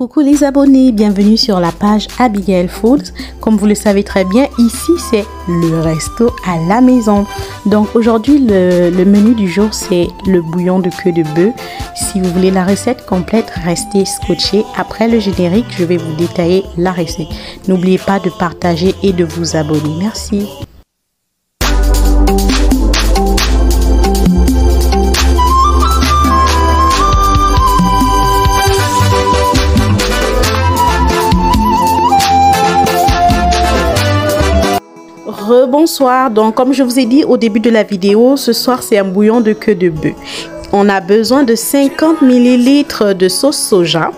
Coucou les abonnés, bienvenue sur la page Abigail Foods. Comme vous le savez très bien, ici c'est le resto à la maison. Donc aujourd'hui le menu du jour c'est le bouillon de queue de bœuf. Si vous voulez la recette complète, restez scotchés. Après le générique, je vais vous détailler la recette. N'oubliez pas de partager et de vous abonner. Merci. Bonsoir, donc comme je vous ai dit au début de la vidéo, ce soir c'est un bouillon de queue de bœuf. On a besoin de 50 ml de sauce soja.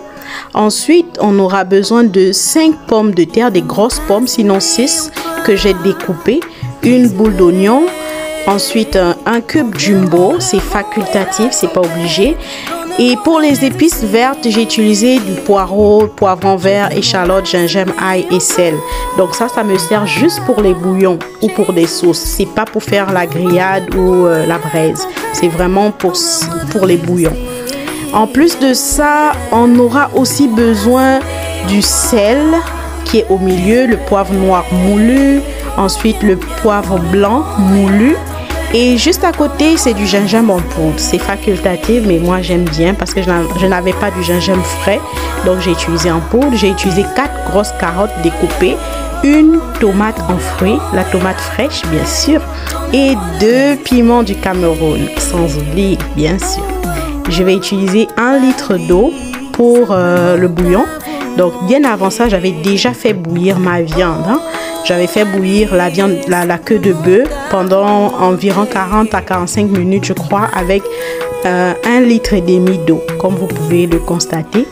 Ensuite on aura besoin de 5 pommes de terre, des grosses pommes, sinon 6 que j'ai découpées, une boule d'oignon, ensuite un cube jumbo, c'est facultatif, c'est pas obligé. Et pour les épices vertes, j'ai utilisé du poireau, poivron vert, échalote, gingembre, ail et sel. Donc ça me sert juste pour les bouillons ou pour des sauces. C'est pas pour faire la grillade ou la braise. C'est vraiment pour les bouillons. En plus de ça, on aura aussi besoin du sel qui est au milieu, le poivre noir moulu, ensuite le poivre blanc moulu. Et juste à côté, c'est du gingembre en poudre. C'est facultatif, mais moi j'aime bien parce que je n'avais pas du gingembre frais. Donc j'ai utilisé en poudre. J'ai utilisé 4 grosses carottes découpées, une tomate en fruits, la tomate fraîche bien sûr, et 2 piments du Cameroun, sans oublier bien sûr. Je vais utiliser 1 litre d'eau pour le bouillon. Donc bien avant ça, j'avais déjà fait bouillir ma viande. J'avais fait bouillir la viande, la queue de bœuf pendant environ 40 à 45 minutes, je crois, avec 1,5 litre d'eau. Comme vous pouvez le constater,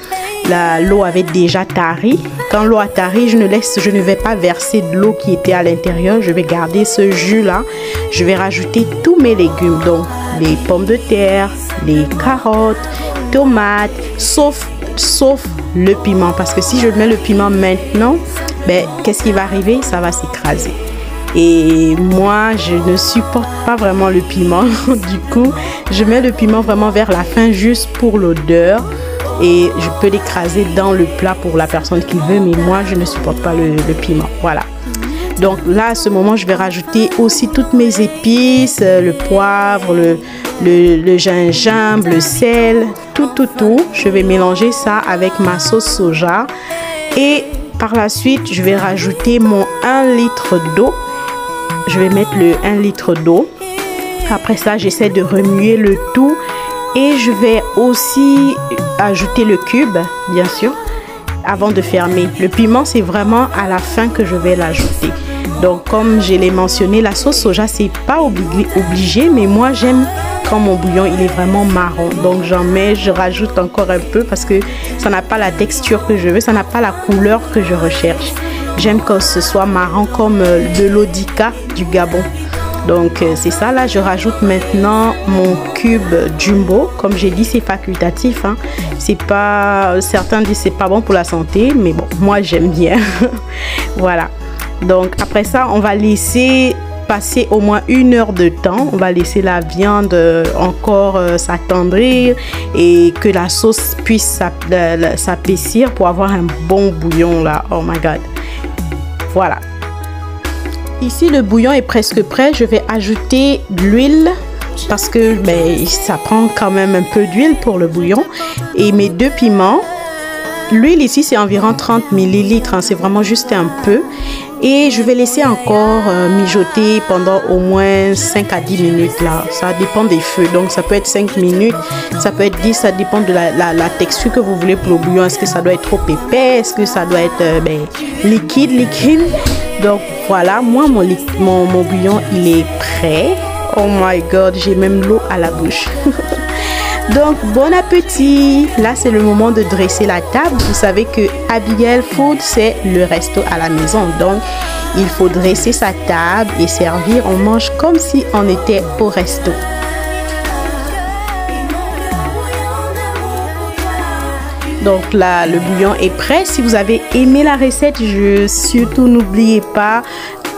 l'eau avait déjà tari. Quand l'eau a tari, je ne vais pas verser de l'eau qui était à l'intérieur. Je vais garder ce jus-là. Je vais rajouter tous mes légumes, donc les pommes de terre, les carottes, tomates, sauf le piment. Parce que si je mets le piment maintenant, ben, qu'est-ce qui va arriver? Ça va s'écraser. Et moi, je ne supporte pas vraiment le piment. Du coup, je mets le piment vraiment vers la fin, juste pour l'odeur. Et je peux l'écraser dans le plat pour la personne qui veut. Mais moi, je ne supporte pas le piment. Voilà. Donc là, à ce moment, je vais rajouter aussi toutes mes épices, le poivre, le gingembre, le sel, tout. Je vais mélanger ça avec ma sauce soja. Et par la suite, je vais rajouter mon 1 litre d'eau. Je vais mettre le 1 litre d'eau. Après ça, j'essaie de remuer le tout. Et je vais aussi ajouter le cube, bien sûr, avant de fermer. Le piment, c'est vraiment à la fin que je vais l'ajouter. Donc, comme je l'ai mentionné, la sauce soja, c'est pas obligé. Mais moi, j'aime quand mon bouillon, il est vraiment marron. Donc, je rajoute encore un peu parce que ça n'a pas la texture que je veux. Ça n'a pas la couleur que je recherche. J'aime que ce soit marron comme de l'Odica du Gabon. Donc, c'est ça. Là, je rajoute maintenant mon cube jumbo. Comme j'ai dit, c'est facultatif. C'est pas... Certains disent que c'est pas bon pour la santé. Mais bon, moi, j'aime bien. Voilà. Donc, après ça, on va laisser passer au moins 1 heure de temps. On va laisser la viande encore s'attendrir et que la sauce puisse s'apaisir pour avoir un bon bouillon là. Oh my god. Voilà. Ici, le bouillon est presque prêt. Je vais ajouter de l'huile parce que ça prend quand même un peu d'huile pour le bouillon. Et mes 2 piments. L'huile ici, c'est environ 30 ml. C'est vraiment juste un peu. Et je vais laisser encore mijoter pendant au moins 5 à 10 minutes là. Ça dépend des feux. Donc ça peut être 5 minutes, ça peut être 10, ça dépend de la texture que vous voulez pour le bouillon. Est-ce que ça doit être trop épais? Est-ce que ça doit être liquide? Donc voilà, moi mon bouillon il est prêt. Oh my god, j'ai même l'eau à la bouche. Donc bon appétit. Là c'est le moment de dresser la table. Vous savez que Abigail Food c'est le resto à la maison. Donc il faut dresser sa table et servir. On mange comme si on était au resto. Donc là le bouillon est prêt. Si vous avez aimé la recette, surtout n'oubliez pas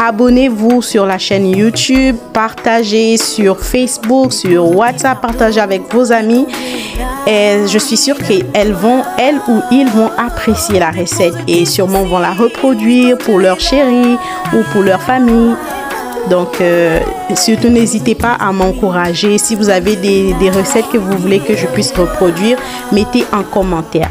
abonnez-vous sur la chaîne YouTube, partagez sur Facebook, sur WhatsApp, partagez avec vos amis. Et je suis sûre qu'elles ou ils vont apprécier la recette et sûrement vont la reproduire pour leur chéri ou pour leur famille. Donc, surtout n'hésitez pas à m'encourager. Si vous avez des recettes que vous voulez que je puisse reproduire, mettez en commentaire.